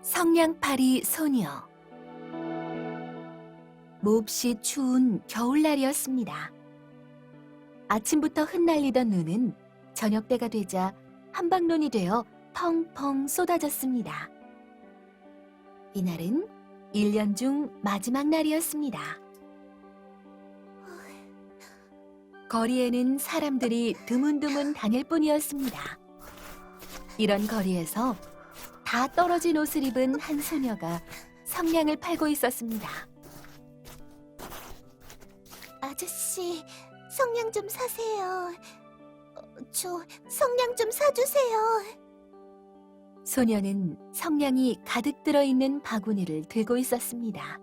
성냥팔이 소녀. 몹시 추운 겨울날이었습니다. 아침부터 흩날리던 눈은 저녁 때가 되자 한방눈이 되어 펑펑 쏟아졌습니다. 이날은 1년 중 마지막 날이었습니다. 거리에는 사람들이 드문드문 다닐 뿐이었습니다. 이런 거리에서 다 떨어진 옷을 입은 한 소녀가 성냥을 팔고 있었습니다. 아저씨, 성냥 좀 사세요. 저 성냥 좀 사주세요. 소녀는 성냥이 가득 들어있는 바구니를 들고 있었습니다.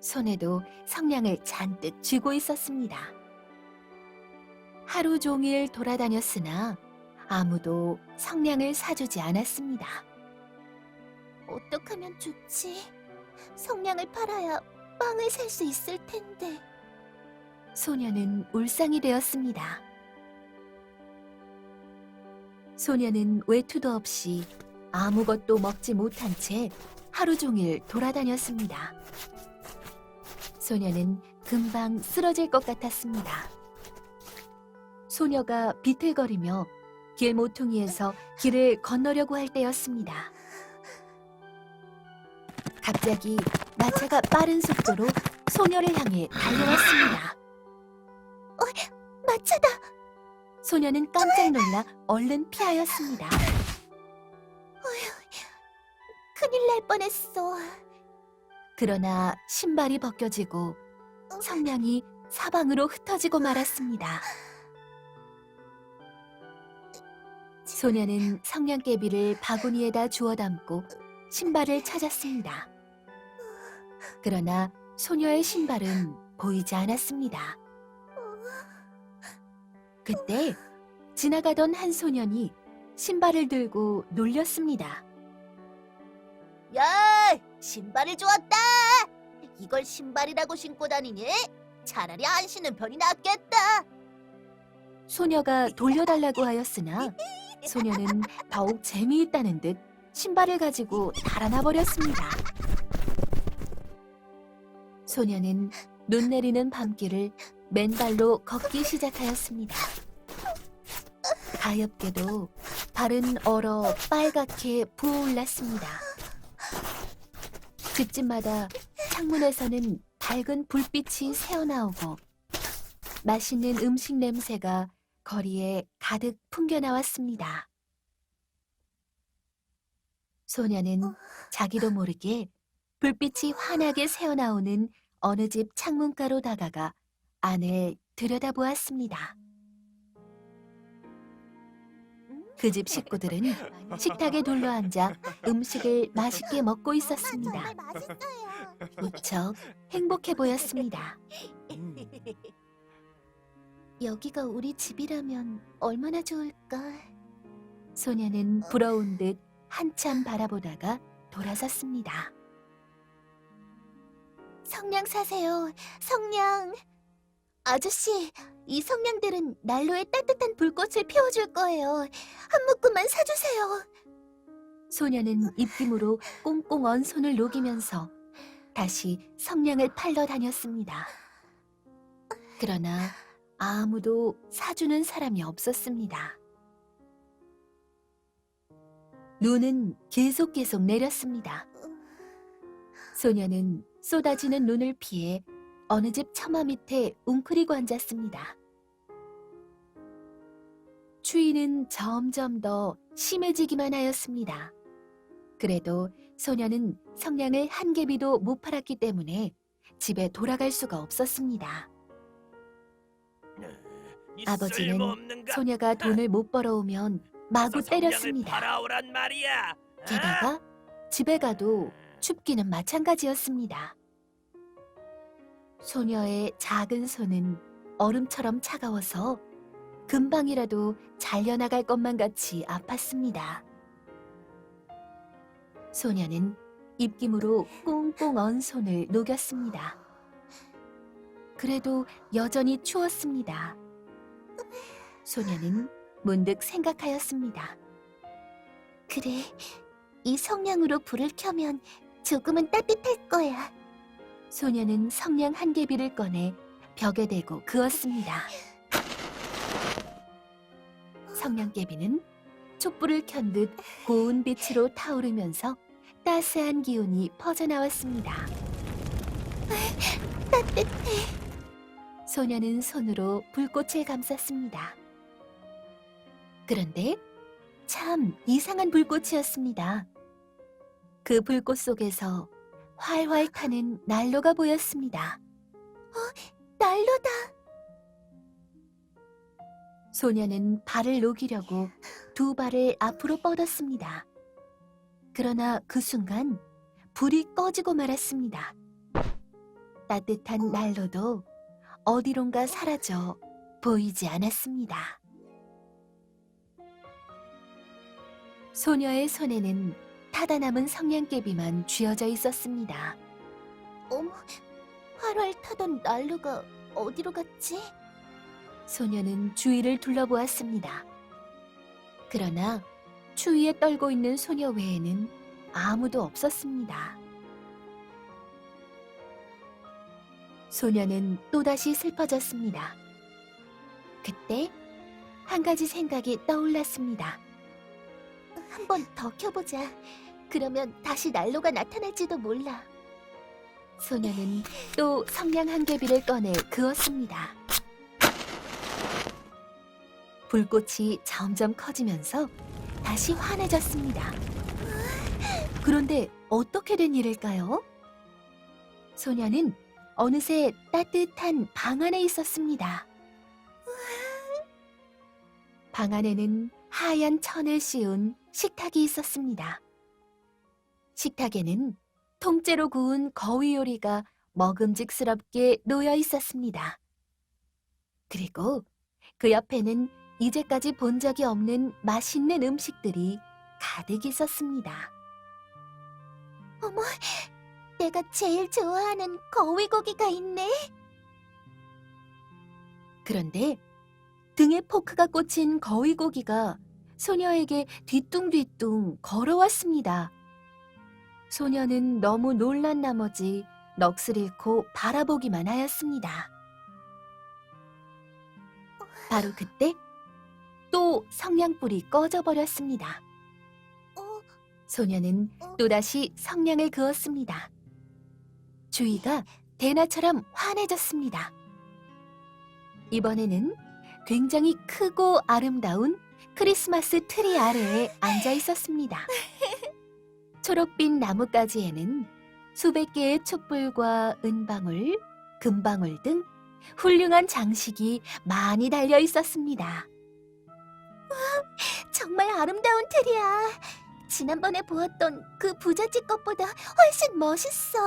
손에도 성냥을 잔뜩 쥐고 있었습니다. 하루 종일 돌아다녔으나 아무도 성냥을 사주지 않았습니다. 어떡하면 좋지? 성냥을 팔아야 빵을 살 수 있을 텐데. 소녀는 울상이 되었습니다. 소녀는 외투도 없이 아무것도 먹지 못한 채 하루 종일 돌아다녔습니다. 소녀는 금방 쓰러질 것 같았습니다. 소녀가 비틀거리며 길 모퉁이에서 길을 건너려고 할 때였습니다. 갑자기 마차가 빠른 속도로 소녀를 향해 달려왔습니다. 마차다! 소녀는 깜짝 놀라 얼른 피하였습니다. 큰일 날 뻔했어. 그러나 신발이 벗겨지고 성냥이 사방으로 흩어지고 말았습니다. 소녀는 성냥개비를 바구니에다 주워 담고 신발을 찾았습니다. 그러나 소녀의 신발은 보이지 않았습니다. 그때 지나가던 한 소년이 신발을 들고 놀렸습니다. 야, 신발을 주웠다! 이걸 신발이라고 신고 다니니? 차라리 안 신는 편이 낫겠다. 소녀가 돌려달라고 하였으나 소녀는 더욱 재미있다는 듯 신발을 가지고 달아나 버렸습니다. 소녀는 눈 내리는 밤길을 맨발로 걷기 시작하였습니다. 가엾게도 발은 얼어 빨갛게 부어올랐습니다. 집집마다 창문에서는 밝은 불빛이 새어나오고 맛있는 음식 냄새가 거리에 가득 풍겨나왔습니다. 소녀는 자기도 모르게 불빛이 환하게 새어나오는 어느 집 창문가로 다가가 안을 들여다보았습니다. 그 집 식구들은 식탁에 둘러앉아 음식을 맛있게 먹고 있었습니다. 정말 맛있어요. 무척 행복해 보였습니다. 여기가 우리 집이라면 얼마나 좋을까? 소녀는 부러운 듯 한참 바라보다가 돌아섰습니다. 성냥 사세요. 성냥. 아저씨, 이 성냥들은 난로에 따뜻한 불꽃을 피워줄 거예요. 한 묶음만 사주세요. 소녀는 입김으로 꽁꽁 언 손을 녹이면서 다시 성냥을 팔러 다녔습니다. 그러나 아무도 사주는 사람이 없었습니다. 눈은 계속 내렸습니다. 소녀는 쏟아지는 눈을 피해 어느 집 처마 밑에 웅크리고 앉았습니다. 추위는 점점 더 심해지기만 하였습니다. 그래도 소녀는 성냥을 한 개비도 못 팔았기 때문에 집에 돌아갈 수가 없었습니다. 아버지는 소녀가 돈을 못 벌어오면 마구 때렸습니다. 팔아오란 말이야. 게다가 집에 가도 춥기는 마찬가지였습니다. 소녀의 작은 손은 얼음처럼 차가워서 금방이라도 잘려나갈 것만 같이 아팠습니다. 소녀는 입김으로 꽁꽁 언 손을 녹였습니다. 그래도 여전히 추웠습니다. 소녀는 문득 생각하였습니다. 그래, 이 성냥으로 불을 켜면 조금은 따뜻할 거야. 소녀는 성냥 한 개비를 꺼내 벽에 대고 그었습니다. 성냥개비는 촛불을 켠 듯 고운 빛으로 타오르면서 따스한 기운이 퍼져나왔습니다. 따뜻해. 소녀는 손으로 불꽃을 감쌌습니다. 그런데 참 이상한 불꽃이었습니다. 그 불꽃 속에서 활활 타는 난로가 보였습니다. 난로다. 소녀는 발을 녹이려고 두 발을 앞으로 뻗었습니다. 그러나 그 순간 불이 꺼지고 말았습니다. 따뜻한 난로도 어디론가 사라져 보이지 않았습니다. 소녀의 손에는 타다 남은 성냥개비만 쥐어져 있었습니다. 어머, 활활 타던 난로가 어디로 갔지? 소녀는 주위를 둘러보았습니다. 그러나 추위에 떨고 있는 소녀 외에는 아무도 없었습니다. 소녀는 또다시 슬퍼졌습니다. 그때 한 가지 생각이 떠올랐습니다. 한 번 더 켜보자. 그러면 다시 난로가 나타날지도 몰라. 소녀는 또 성냥 한 개비를 꺼내 그었습니다. 불꽃이 점점 커지면서 다시 환해졌습니다. 그런데 어떻게 된 일일까요? 소녀는 어느새 따뜻한 방 안에 있었습니다. 방 안에는 하얀 천을 씌운 식탁이 있었습니다. 식탁에는 통째로 구운 거위 요리가 먹음직스럽게 놓여 있었습니다. 그리고 그 옆에는 이제까지 본 적이 없는 맛있는 음식들이 가득 있었습니다. 어머, 내가 제일 좋아하는 거위고기가 있네. 그런데 등에 포크가 꽂힌 거위고기가 소녀에게 뒤뚱뒤뚱 걸어왔습니다. 소녀는 너무 놀란 나머지 넋을 잃고 바라보기만 하였습니다. 바로 그때 또 성냥불이 꺼져버렸습니다. 어, 소녀는 또다시 성냥을 그었습니다. 주위가 대나처럼 환해졌습니다. 이번에는 굉장히 크고 아름다운 크리스마스 트리 아래에 앉아 있었습니다. 초록빛 나뭇가지에는 수백 개의 촛불과 은방울, 금방울 등 훌륭한 장식이 많이 달려 있었습니다. 정말 아름다운 틀이야. 지난번에 보았던 그 부잣집 것보다 훨씬 멋있어.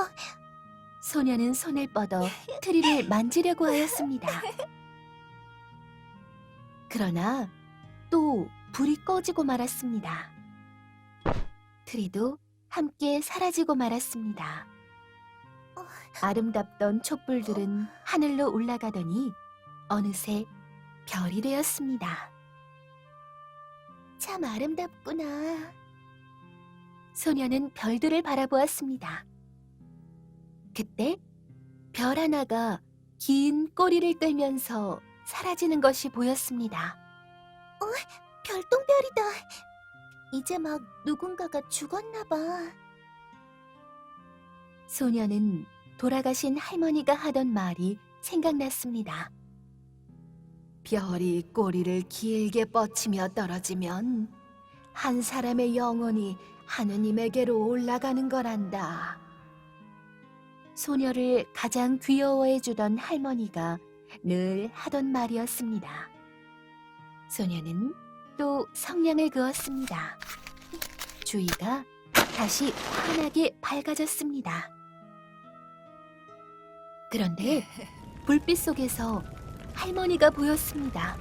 소녀는 손을 뻗어 트리를 만지려고 하였습니다. 그러나 또 불이 꺼지고 말았습니다. 트리도 함께 사라지고 말았습니다. 아름답던 촛불들은 하늘로 올라가더니 어느새 별이 되었습니다. 참 아름답구나. 소녀는 별들을 바라보았습니다. 그때 별 하나가 긴 꼬리를 끌면서 사라지는 것이 보였습니다. 별똥별이다. 이제 막 누군가가 죽었나 봐. 소녀는 돌아가신 할머니가 하던 말이 생각났습니다. 별이 꼬리를 길게 뻗치며 떨어지면 한 사람의 영혼이 하느님에게로 올라가는 거란다. 소녀를 가장 귀여워해 주던 할머니가 늘 하던 말이었습니다. 소녀는 또 성냥을 그었습니다. 주위가 다시 환하게 밝아졌습니다. 그런데 불빛 속에서 할머니가 보였습니다.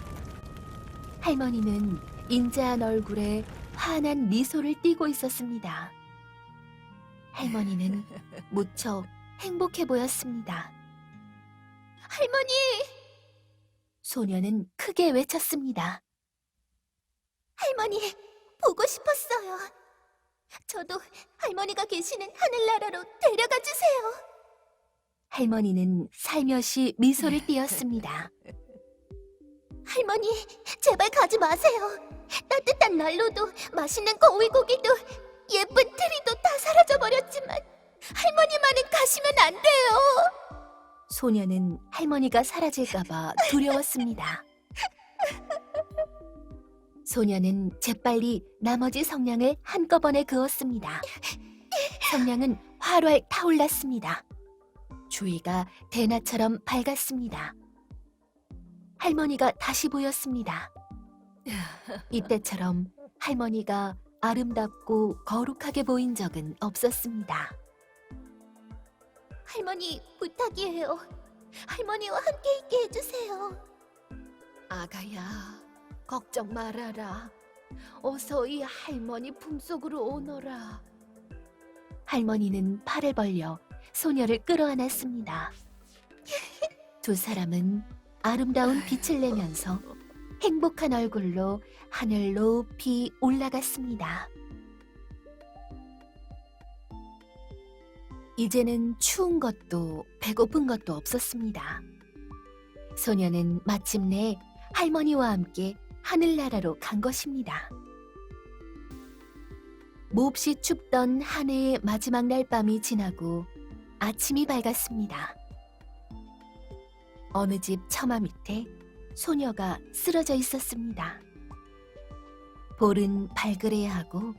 할머니는 인자한 얼굴에 환한 미소를 띠고 있었습니다. 할머니는 무척 행복해 보였습니다. 할머니! 소녀는 크게 외쳤습니다. 할머니, 보고 싶었어요. 저도 할머니가 계시는 하늘나라로 데려가 주세요. 할머니는 살며시 미소를 띄었습니다. 할머니, 제발 가지 마세요. 따뜻한 난로도 맛있는 거위고기도 예쁜 트리도 다 사라져버렸지만 할머니만은 가시면 안 돼요. 소녀는 할머니가 사라질까봐 두려웠습니다. 소녀는 재빨리 나머지 성냥을 한꺼번에 그었습니다. 성냥은 활활 타올랐습니다. 주위가 대낮처럼 밝았습니다. 할머니가 다시 보였습니다. 이때처럼 할머니가 아름답고 거룩하게 보인 적은 없었습니다. 할머니, 부탁이에요. 할머니와 함께 있게 해주세요. 아가야, 걱정 말아라. 어서 이 할머니 품속으로 오너라. 할머니는 팔을 벌려 소녀를 끌어안았습니다. 두 사람은 아름다운 빛을 내면서 행복한 얼굴로 하늘 높이 올라갔습니다. 이제는 추운 것도 배고픈 것도 없었습니다. 소녀는 마침내 할머니와 함께 하늘나라로 간 것입니다. 몹시 춥던 한 해의 마지막 날 밤이 지나고 아침이 밝았습니다. 어느 집 처마 밑에 소녀가 쓰러져 있었습니다. 볼은 발그레하고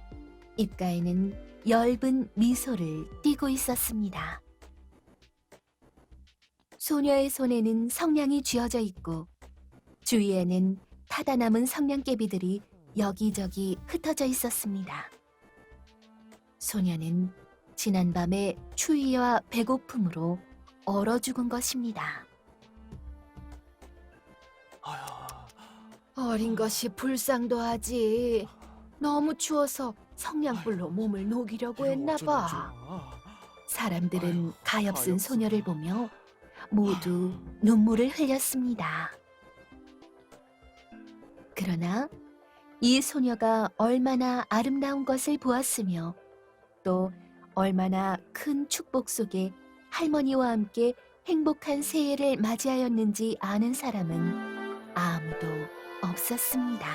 입가에는 엷은 미소를 띠고 있었습니다. 소녀의 손에는 성냥이 쥐어져 있고 주위에는 타다 남은 성냥개비들이 여기저기 흩어져 있었습니다. 소녀는 지난밤의 추위와 배고픔으로 얼어 죽은 것입니다. 어린 것이 불쌍도 하지. 너무 추워서 성냥불로 몸을 녹이려고 했나 봐. 사람들은 가엾은 소녀를 보며 모두 눈물을 흘렸습니다. 그러나 이 소녀가 얼마나 아름다운 것을 보았으며 또 얼마나 큰 축복 속에 할머니와 함께 행복한 새해를 맞이하였는지 아는 사람은 아무도 없었습니다.